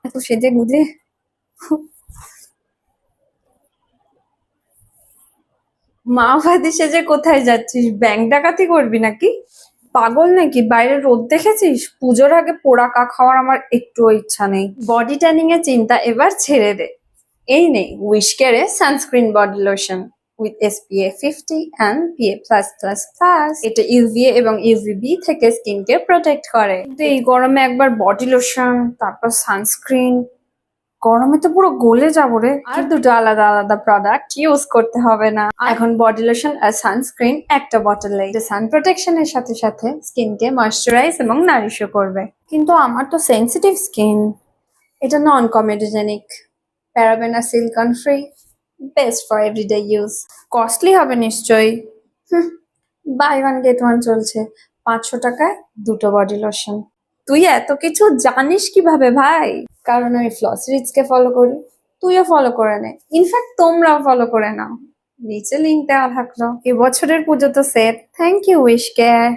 এত সেজে গুজে। মাওবাদী সেজে কোথায় যাচ্ছিস? ব্যাংক ডাকাতি করবি নাকি? পাগল নাকি? বাইরে রোদ দেখেছিস? পুজোর আগে পোড়া কাক খাওয়ার আমার একটুও ইচ্ছা নেই। বডি ট্যানিং এর চিন্তা এবার ছেড়ে দে। এই নে উইশ কেয়ারে sunscreen body lotion with SPF 50 and PA+++। এটা UVA এবং UVB থেকে স্কিনকে প্রোটেক্ট করে। কিন্তু এই গরমে একবার বডি লোশন তারপর সানস্ক্রিন, গরমে তো পুরো গলে যাবো রে। আর দুটো আলাদা আলাদা প্রোডাক্ট ইউজ করতে হবে না। এখন বডি লোশন আর সানস্ক্রিন একটা বটলে, সান প্রোটেকশনের সাথে সাথে স্কিনকে ময়শ্চারাইজ এবং নারিশও করবে। কিন্তু আমার তো সেনসিটিভ স্কিন। এটা নন কমেডোজেনিক, প্যারাবেন আর silicone free, best for everyday use. Costly হবে নিশ্চয়ই। বাই ওয়ান গেট ওয়ান চলছে, 500 টাকায় দুটো বডি লোশন। তুই এত কিছু জানিস কিভাবে ভাই? কারণ আমি ফ্লস রিচকে ফলো করি, তুইও ফলো করে নে। ইনফ্যাক্ট তোমরাও ফলো করে নাও, নিচে লিঙ্ক দেওয়া থাকলো। এবছরের পুজো তো set. Thank you wish care.